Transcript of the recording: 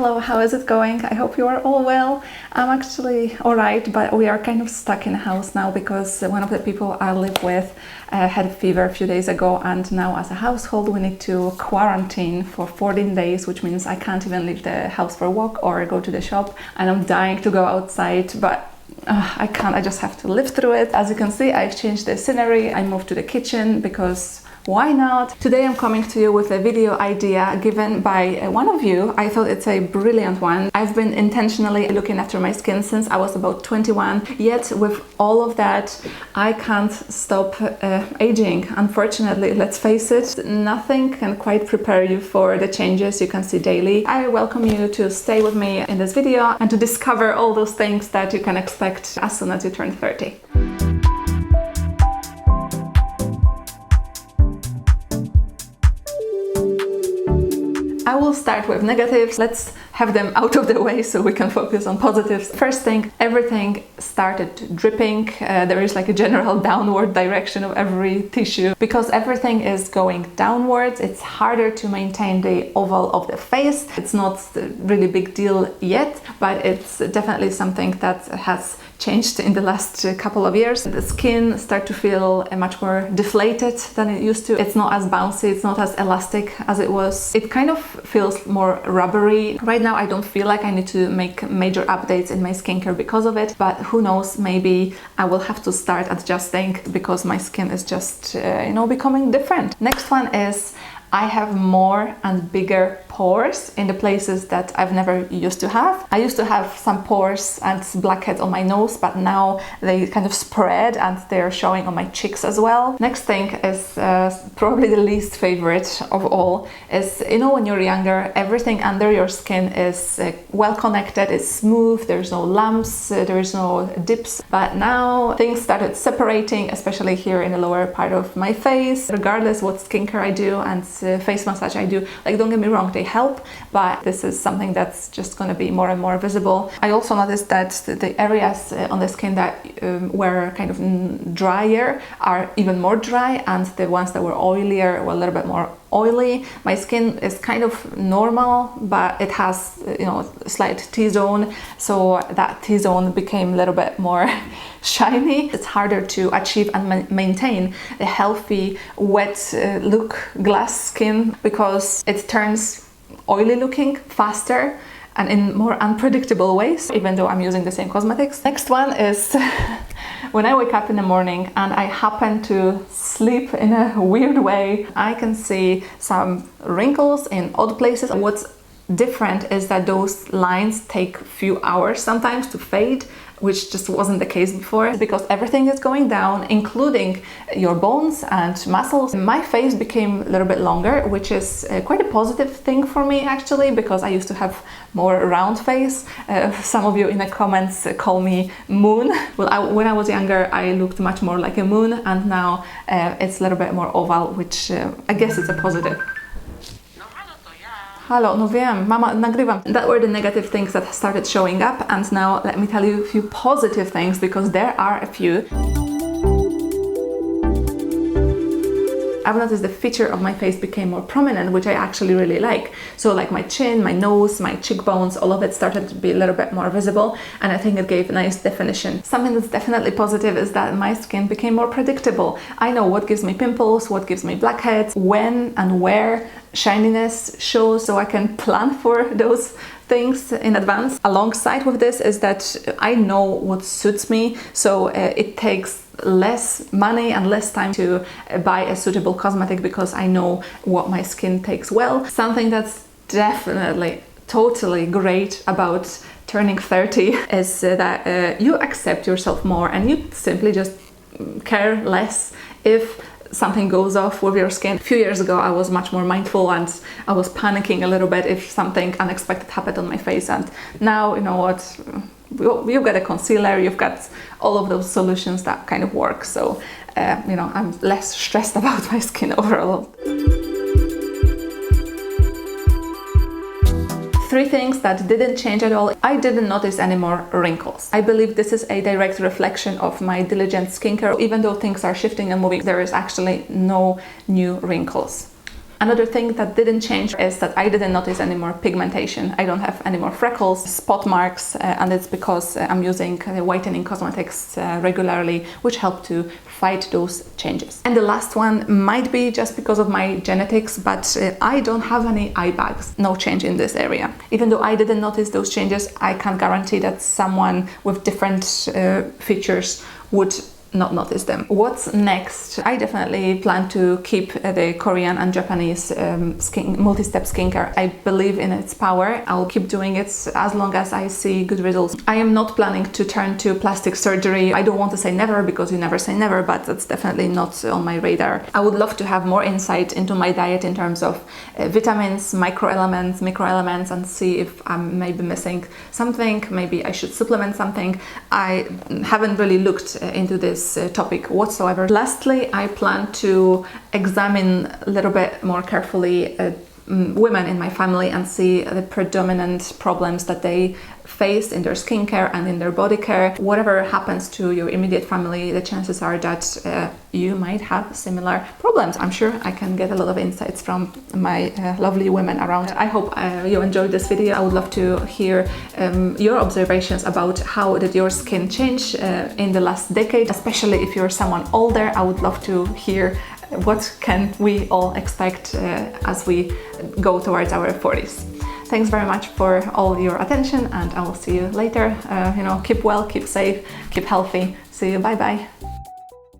hello, how is it going? I hope you are all well. I'm actually alright, but we are kind of stuck in a house now because one of the people I live with had a fever a few days ago, and now as a household we need to quarantine for 14 days, which means I can't even leave the house for a walk or go to the shop, and I'm dying to go outside, but I can't. I just have to live through it. As you can see, I've changed the scenery. I moved to the kitchen because why not? Today I'm coming to you with a video idea given by one of you. I thought it's a brilliant one. I've been intentionally looking after my skin since I was about 21, yet with all of that I can't stop aging. Unfortunately, let's face it, nothing can quite prepare you for the changes you can see daily. I welcome you to stay with me in this video and to discover all those things that you can expect as soon as you turn 30. I will start with negatives. Let's have them out of the way so we can focus on positives. First thing, everything started dripping. There is like a general downward direction of every tissue. Because everything is going downwards, it's harder to maintain the oval of the face. It's not a really big deal yet, but it's definitely something that has changed in the last couple of years. The skin starts to feel much more deflated than it used to. It's not as bouncy, it's not as elastic as it was. It kind of feels more rubbery. Right now I don't feel like I need to make major updates in my skincare because of it, but who knows, maybe I will have to start adjusting because my skin is just, becoming different. Next one is I have more and bigger pores in the places that I've never used to have. I used to have some pores and blackheads on my nose, but now they kind of spread and they're showing on my cheeks as well. Next thing is probably the least favorite of all is, when you're younger, everything under your skin is well connected, it's smooth, there's no lumps, there is no dips. But now things started separating, especially here in the lower part of my face. Regardless what skincare I do and face massage I do, don't get me wrong, they help, but this is something that's just going to be more and more visible. I also noticed that the areas on the skin that were kind of drier are even more dry, and the ones that were oilier were a little bit more oily. My skin is kind of normal, but it has a slight T-zone, so that T-zone became a little bit more shiny. It's harder to achieve and maintain a healthy wet look glass skin because it turns oily looking faster and in more unpredictable ways, even though I'm using the same cosmetics. Next one is when I wake up in the morning and I happen to sleep in a weird way, I can see some wrinkles in odd places. What's different is that those lines take a few hours sometimes to fade, which just wasn't the case before, because everything is going down, including your bones and muscles. My face became a little bit longer, which is quite a positive thing for me actually, because I used to have more round face. Some of you in the comments call me moon. Well, when I was younger I looked much more like a moon, and now it's a little bit more oval, which I guess is a positive. Halo, no wiem, mama, nagrywam. That were the negative things that started showing up, and now let me tell you a few positive things, because there are a few. I've noticed the feature of my face became more prominent, which I actually really like. So like my chin, my nose, my cheekbones, all of it started to be a little bit more visible, and I think it gave a nice definition. Something that's definitely positive is that my skin became more predictable. I know what gives me pimples, what gives me blackheads, when and where shininess shows, so I can plan for those things in advance. Alongside with this is that I know what suits me, so it takes less money and less time to buy a suitable cosmetic because I know what my skin takes well. Something that's definitely totally great about turning 30 is that you accept yourself more, and you simply just care less if something goes off with your skin. A few years ago I was much more mindful and I was panicking a little bit if something unexpected happened on my face, and now you know what, you've got a concealer, you've got all of those solutions that kind of work, so I'm less stressed about my skin overall. 3 things that didn't change at all. I didn't notice any more wrinkles. I believe this is a direct reflection of my diligent skincare. Even though things are shifting and moving, there is actually no new wrinkles. Another thing that didn't change is that I didn't notice any more pigmentation. I don't have any more freckles, spot marks, and it's because I'm using whitening cosmetics regularly, which help to fight those changes. And the last one might be just because of my genetics, but I don't have any eye bags. No change in this area. Even though I didn't notice those changes, I can guarantee that someone with different features would not notice them. What's next? I definitely plan to keep the Korean and Japanese multi-step skincare. I believe in its power. I'll keep doing it as long as I see good results. I am not planning to turn to plastic surgery. I don't want to say never, because you never say never, but that's definitely not on my radar. I would love to have more insight into my diet in terms of vitamins, microelements, and see if I'm maybe missing something. Maybe I should supplement something. I haven't really looked into this topic whatsoever. Lastly, I plan to examine a little bit more carefully women in my family and see the predominant problems that they face in their skincare and in their body care. Whatever happens to your immediate family, the chances are that you might have similar problems. I'm sure I can get a lot of insights from my lovely women around. I hope you enjoyed this video. I would love to hear your observations about how did your skin change in the last decade, especially if you're someone older. I would love to hear what can we all expect as we go towards our 40s. Thanks very much for all your attention, and I will see you later. Keep well, keep safe, keep healthy. See you, bye bye.